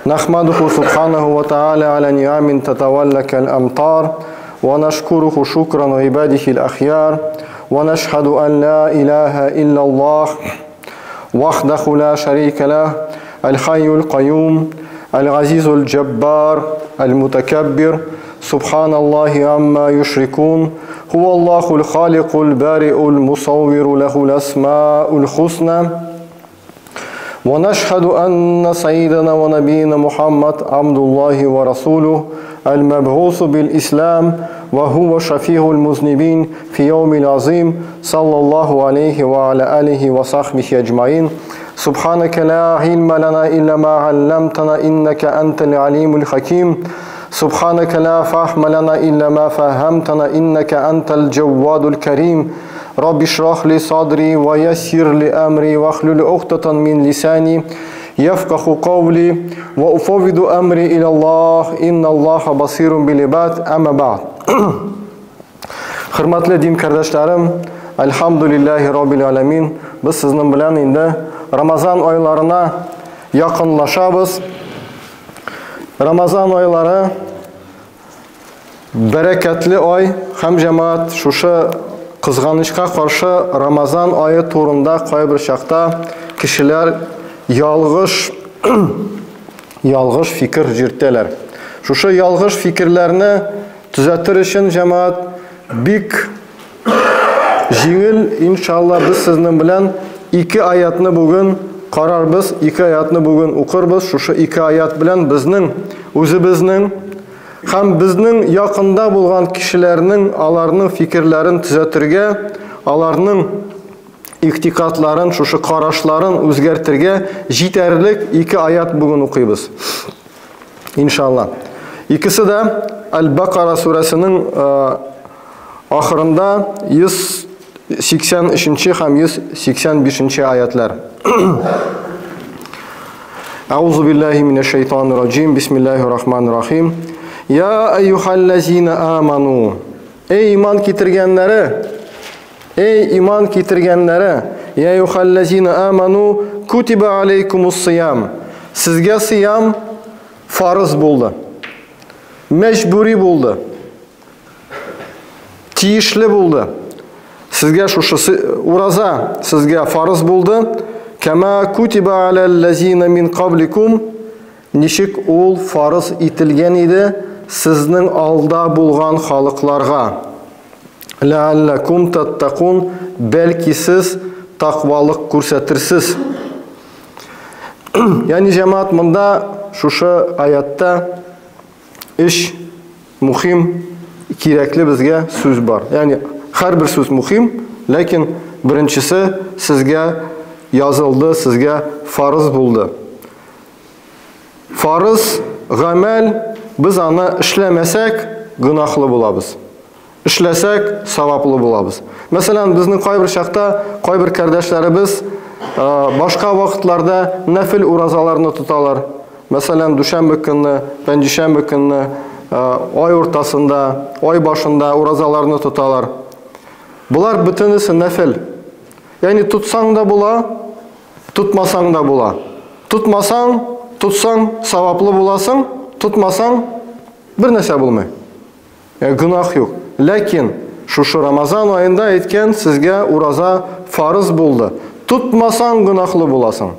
نحمده سبحانه وتعالى على نعم تتولى كالأمطار ونشكره شكرا عباده الأخيار ونشهد أن لا إله إلا الله وحده لا شريك له الحي القيوم العزيز الجبار المتكبر سبحان الله عما يشركون هو الله الخالق البارئ المصور له الأسماء الحسنى ونشهد أن سيدنا ونبينا محمد عبد الله ورسوله المبعوث بالإسلام وهو شفيع المذنبين في يوم العظيم صلى الله عليه وعلى آله وصحبه أجمعين سبحانك لا علم لنا إلا ما علمتنا إنك أنت العليم الحكيم سبحانك لا فهم لنا إلا ما فهمتنا إنك أنت الجواد الكريم رب اشرح لي صدري ويسر لي أمري واحلل عقدة من لساني يفقه قولي وأفوض أمري إلى الله إن الله بصير بالعباد أما بعد Hürmetli din kardeşlerim, elhamdülillahi Rabbil Alemin. Biz sizin bilen indi Ramazan aylarına yakınlaşabız. Ramazan ayları bereketli ay, hem cemaat şuşu kızganışka karşı Ramazan ayı turunda kay bir şakta kişiler yalgış fikir jirteler. Şuşu yalgış fikirlerini düzeltir için cemaat bik jingil inşallah biz sizin bilen iki ayatını bugün kararбыз, iki ayatını bugün okurбыз. Şuşu iki ayat bilen bizning özübizning hem bizning yakında bulgan kişilerinin alarının fikirlerin düzeltirge, alarının iktikatların, şuşu karaşların özgertirge jiterlik iki ayat bugün okuyбыз. İnşallah. İkisi de El-Bakara suresinin ahırında 183 hem 185 ayetler. Euzubillahimineşşeytanirracim. Bismillahirrahmanirrahim. Ya eyyuhallezine amanu. Ey iman getirgenleri. Ey iman getirgenleri. Ya eyyuhallezine amanu. Kutibe aleykumus siyam. Sizge siyam farz buldu. Mecburi buldu. Tiyişli buldu. Sizge şuşu uraza sizge farz buldu. Kema kutibe alellezine min qablikum. Nişik ol farz itilgen idi sizning alda bulgan xalqlarga. La'allakum tattaqun. Belki siz taqvalık ko'rsatirsiz. Yani cemaat mında şuşu ayatda iş muhim, kerakli bizge söz var. Yani her bir söz muhim, lakin birinchisi sizge yazıldı, sizge farz buldu. Farz, gamel, biz onu işlemesek günahlı bulabız. İşlesek savaplı bulabız. Mesela bizning kay bir şakta, kay bir kardeşlerimiz başka vakitlarda nafil urazalarını tutalar. Mesela düşenbe günü, pençişenbe günü, ay ortasında, ay başında urazalarını tutalar. Bunlar bütünüsü nafil. Yani tutsan da bula, tutmasan da bula. Tutsan savaplı bulasın, tutmasan bir nese bulmay. Yani günah yok. Lakin şu Ramazan ayında etken sizge uraza farz buldu. Tutmasan günahlı bulasın.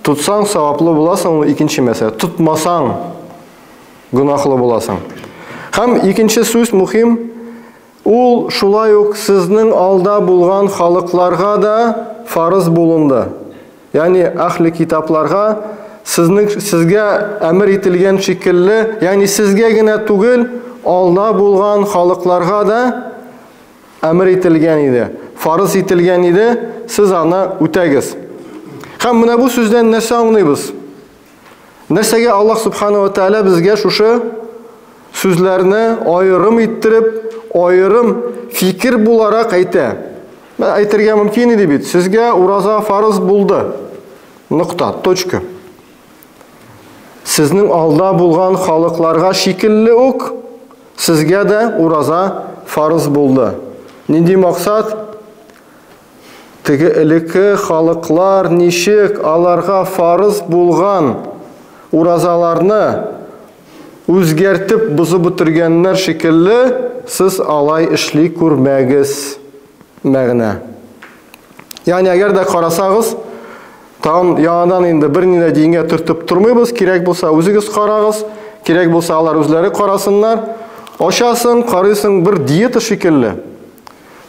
Tutsan savaplı bulasın, o ikinci mesele. Tutmasan günahlı bulasın. Hem ikinci söz muhim, ol şulay yok sizning alda bulgan xalqlarga da farz bulundu. Yani ahli kitaplarga sizge emir etilgen şekilli, yani sizge gine tugul, alda bulgan xalqlarga da emir etilgen idi. Farz etilgen idi, siz ana ütegiz. Hem buna bu sözden nese anlayız? Nesege Allah subhanahu wa ta'ala bizge şuşu sözlerini ayrım ettirip, ayrım fikir bularak ayta. Ben aytırga mümkün idi bit. Sizge uraza farz buldu. Nokta, точка. Sizning alda bulgan xalqlarga şekilli ok, sizge de uraza farz buldu. Nindi maksat? Tigi iliki xalqlar nişik alarga farz bulgan уразаларны үзгәртеп бозып бетергәннәр шикелле, сез алай эшли күрмәгез мәгънә. Ягъни әгәр дә карасагыз, тагын яңадан инде берни дә дингә төртеп тормыйбыз, кирәк булса үзегез карагыз, кирәк булса алар үзләре карасыннар. Ашасың, карыйсың бер диета шикелле.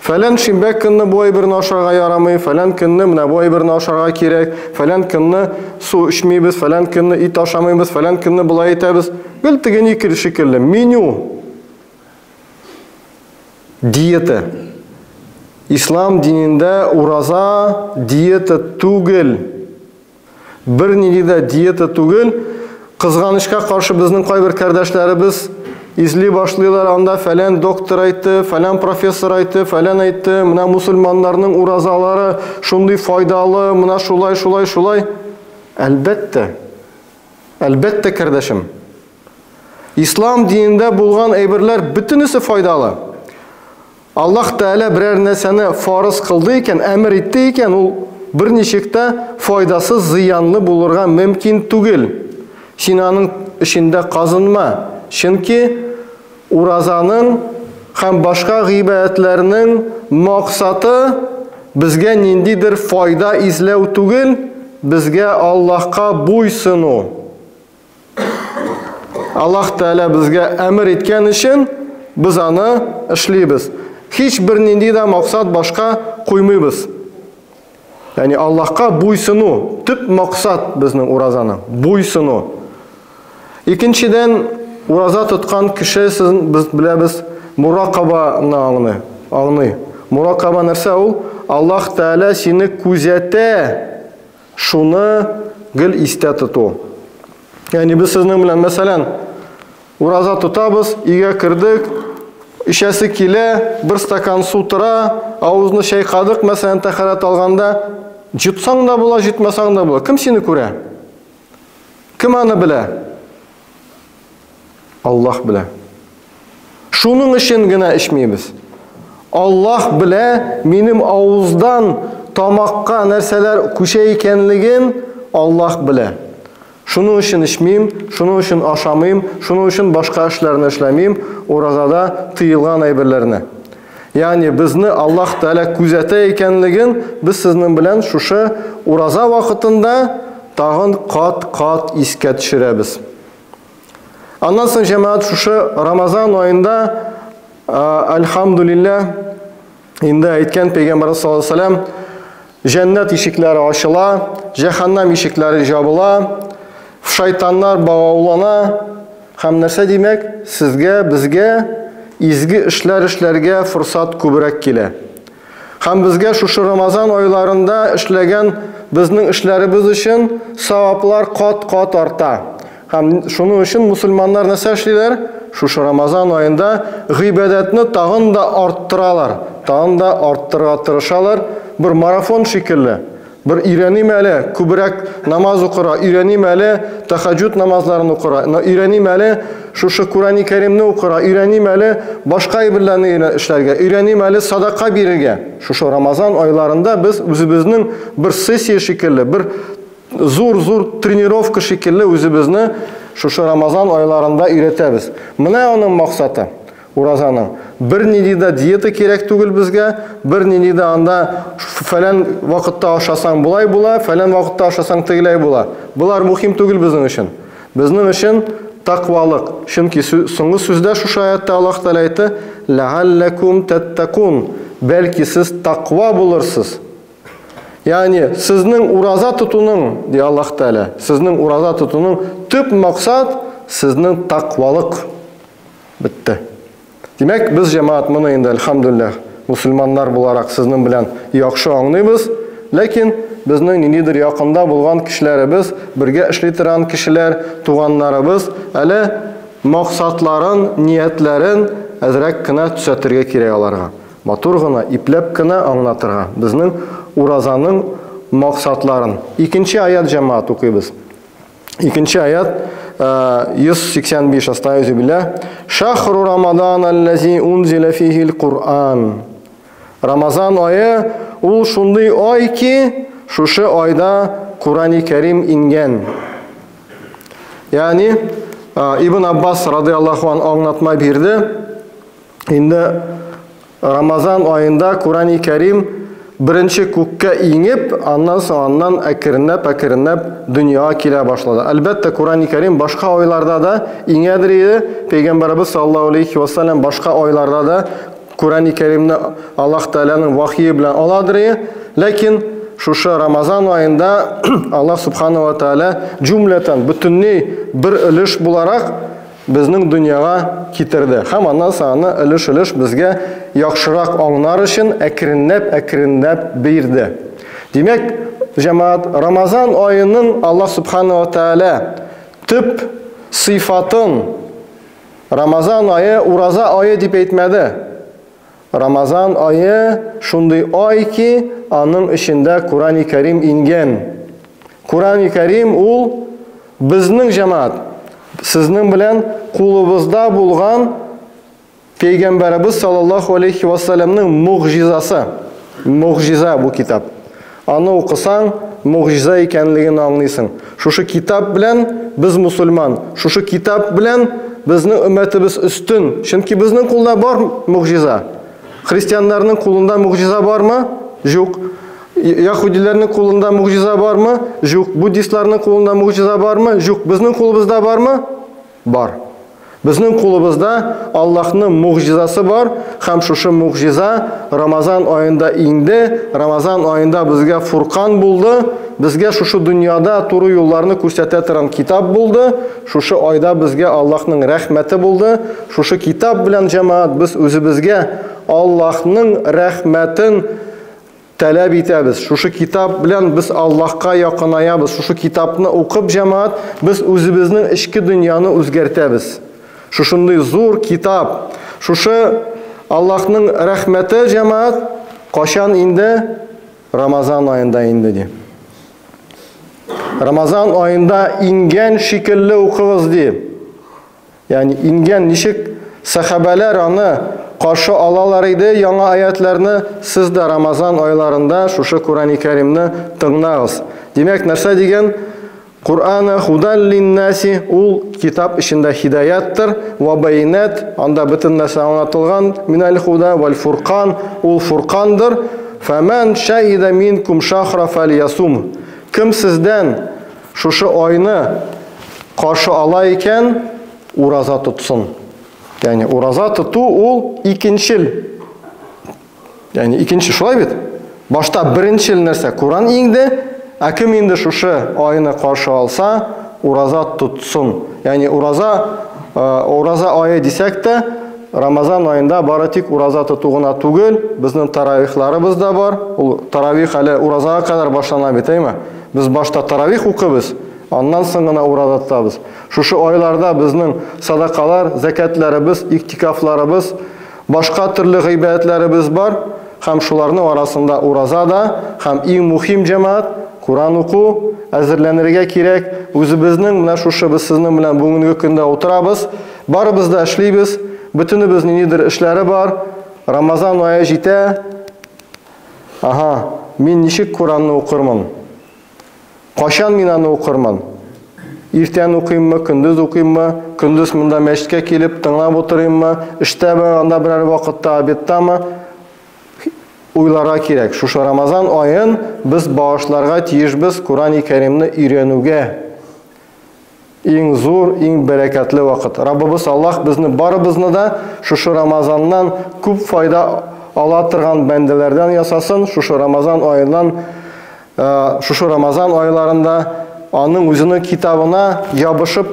Фәлән шимбә көнне бу берне ашарга ярамый, фәлән көнне менә бу берне ашарга кирәк, фәлән көнне су эчмибез, фәлән көнне ит ашамыйбыз, фәлән көнне булай итәбез. Гел тегене икер шикелле меню. Диета. İslam dinində ураза диета түгел. Бернинди дә диета түгел. Кызганычка каршы безнең кайбер кардәшләребез изли башлыйлар, анда фәлән доктор әйтте, фәлән профессор әйтте, фәлән әйтте, менә мусульманнарның уразалары шундый файдалы, менә шулай. Әлбәттә. Әлбәттә, кардәшем. İslam dinində булган әйберләр бөтенесе файдалы. Аллаһ Тәала берәр нәрсәне фарыз кылды икән, әмер итте икән, ул берничектә файдасыз, зыянлы булырга мөмкин түгел. Син аның эшендә казынма. Чөнки уразаның һәм башка гыйбадәтләрнең максаты безгә ниндидер файда изләү түгел, безгә Аллаһка буйсыну. Аллаһ Тәала безгә әмер иткән өчен без аны эшлибез. Hiç bir nindi de maksat başka koymayız. Yani Allah'a buysunu, tüp maksat bizning urazanın, buysunu. İkinciden, uraza tutkan kişi biz bilemiz, murakaba'nı anlay. Murakaba nerse ol? Allah Teala seni күзәтә, şunu gül iste tutu. Yani biz sizin bilen mesela uraza tutabız, iğe kırdık, İşesi kile, bir stakan su tıra, ağzını şeykadık, mesela taharat alganda, jutsan da bula, jutmasan da bula. Kim seni күрә? Kim anı bile? Allah bile. Şunun için gene içmeyiz. Allah bile, benim ağızdan tamakka nerseler kuşe ikenligin, Allah bile. Şunun için içmeyim, şunun için aşamayım, şunun için başka işlerini işlemeyim, orazada tıyılgan ayberlerini. Yani bizni Allah Teala күзәтә икәнлеген, biz sizin bilen şuşa uraza vakitinde tağın kat iske düşürəbiz. Ondan sonra cemaat şuşa Ramazan ayında elhamdülillah indi aytgan Peygamber sallallahu aleyhi ve sellem cennet işikleri açıla, cehennem işikleri jabıla, şeytanlar bağaulana, hem nerse demek sizge, bizge izgi işlerge fırsat kübürek kile. Hem bizge şu Ramazan aylarında işlegen bizning işlerimiz için savaplar kat arta. Hem şunun için Müslümanlar nasıl işliler? Şu Ramazan ayında gıybedetini tağın da arttıralar. Tağın da arttırığa tırışalar. Bir marafon şekilli. Bir İrani mele kübürek namaz okura, İrani mele teheccüd namazlarını okura, İrani mele şu Kur'an-ı Kerim'ni okura, İrani mele başka ibirlerini işlerge, İrani mele sadaka birige. Şu Ramazan aylarında biz özümüzün bir sesiye şekilli, bir zor trenirovka şekilli özümüzünü şu Ramazan aylarında üretebiz. Mene onun maksatı. Urazanın. Bir nidida diyeta kerek tugul bizge, bir nidida anda falan vakitte aşasan bulay bula, falan vakitte aşasan tigilay bula. Bular muhim tugul bizim için. Bizim için takvalık. Çünkü soңғы sözde şu ayette Allah Teala aytты: "La'allakum tattaqun." Belki siz takva bulursiz. Yani sizin uraza tutunun diye Allah Teala. Sizin uraza tutunun tüp maksat sizin takvalık. Bitti. Demek biz cemaat bunu indi elhamdülillah Müslümanlar bularak sizin bilen yaxşı anlayız. Lakin bizning nidir yakında bulgan kişilerimiz, birge işletiren kişiler, tuğanlarımız, hele maksatların, niyetlerin azrak kına tüsetirge kirey alarga. Maturgına, iplep kına anlatırga. Bizning urazanın maksatların. İkinci ayet cemaat okuyuz. İkinci ayet 185 Estaizu billah. Şahru Ramazan allazi unzile fihil Kur'an. Ramazan ayı ul şunday ay ki şuşu ayda Kur'an-ı Kerim ingen. Yani İbn Abbas radıyallahu anh anlatma birdi. Şimdi Ramazan ayında Kur'an-ı Kerim birinci kökке inip, ondan sonra ekirinlep dünyaya kile başladı. Elbette Kur'an-ı Kerim başka aylarda da inedir. Peygamberimiz sallallahu aleyhi ve sellem başka aylarda da Kur'an-ı Kerim'de Allah Teala'nın vahyi bilen aladır. Lakin şu Ramazan ayında Allah subhanahu ve Teala cümleten bütünlüğü bir ülüş bularak bizning dünyaya getirdi. Hem ondan sonra ülüş bizge yaxşırak anlar için ekirinlep birdi. Demek cemaat Ramazan ayının Allah subhanahu ve Teala tüp sıfatın Ramazan ayı uraza ayı deyip etmedi. Ramazan ayı şunday ay ki onun içinde Kur'an-ı Kerim ingen. Kur'an-ı Kerim ol bizning cemaat sizning bilen kulubuzda bulgan Peygamberimiz sallallahu aleyhi ve sellem'nin mucizası. Mucize bu kitap. Onu okusan mucize ekenligini anlaysın. Şu kitap bilen biz Müslüman. Şu kitap bilen bizning ümmetimiz üstün. Çünkü bizning kulda var mucize. Hristiyanların kulunda mucize var mı? Yok. Yahudilerin kulunda mucize var mı? Yok. Budistlerin kulunda mucize var mı? Yok. Bizning kulubuzda var mı? Var. Bizning kulubuzda Allah'ın mucizesi var. Hem şu mucize Ramazan ayında indi. Ramazan ayında bizge Furqan buldu. Bizge şu dünyada turu yollarını ko'rsatadigan kitap buldu. Şu ayda bizge Allah'ın rahmeti buldu. Şu kitap bilen cemaat biz özümüzge Allah'ın rahmetin talep etamiz. Şu kitap bilen biz Allah'a yakınayabız. Şu kitabını okup cemaat biz özümüzün içki dünyanı özgertemiz. Şunday zor kitap. Şu Allah'ın rahmeti cemaat kaçan indi? Ramazan ayında indi. Ramazan ayında ingen şekilli okuyuz diye. Yani ingen nişik sahabeler onu karşı alalar idi. Yana ayetlerini siz de Ramazan aylarında şu Kur'an-ı Kerim'ni tınlayız. Demek nerse degen Kur'an-ı hudan linnasi ul kitap içinde hidayettir ve beynet anda bütün nese anlatılgan minel huda vel furqan ul furqandır. Femen şehide minkum şahra felyasum. Kim sizden şu ayını karşı alayken uraza tutsun. Yani uraza tutu ul ikinçil. Yani ikinci şulay bit. Başta birinçil nerse Kur'an indi. Kim indi şu ayını karşı alsa uraza tutsun. Yani uraza ayı desek de Ramazan ayında baratik uraza tutuğuna tugul. Bizning taravihlarımız da var. Taravih hali urazaga kadar başlana biteymi? Biz başta taravih okuyuz. Ondan sonra uraza tutabız. Şu aylarda bizning sadakalar, zekatlarımız, iktikaflarımız, başka türlü gıybetlerimiz var. Hem şularının arasında uraza da, hem en muhim cemaat Kur'an oku, hazırlanırga kerak. Özümüzning mana şu biz sizning bilan bugungi kunda o'tiramiz. Baribizda ishlaymiz. Bütünümüzning nidir ishlari bor. Ramazan oyi jeta. Aha, men nishik Kur'anni o'qirman. Qachon men uni o'qirman? Ertan o'qiymanmi, kunduz o'qiymanmi? Kunduz munda masjidga kelib tinglab o'tiraymanmi? Ishdaman, anda biror vaqtda obeddaman? Uylara kerak. Şu Ramazan ayın biz bağışlarga tiyishmiz Kur'an-ı Kerimni öğrenуге. En zor, en bereketli vakit. Rabbimiz Allah bizni barimizni da şu Ramazandan ko'p fayda alaturgan bendelerden yasasın. Şu Ramazan ayından şu Ramazan aylarında onun özünün kitabına yapışıp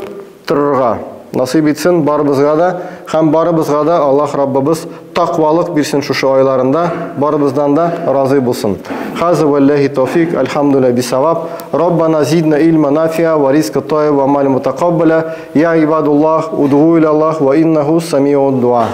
dururga. Nasip etsin barımızga da, hem barımızga da Allah Rabbimiz takvalık birsin şu aylarında, barımızdan da razı bulsun. Hazı vellahi tevfik, elhamdülillah bisavab. Rabbana zidna ilma nafi'a ve rizqı tayyib ve mal mutakabbala. Ya ibadullah, ud'u ilallah ve innehu semi'ud dua.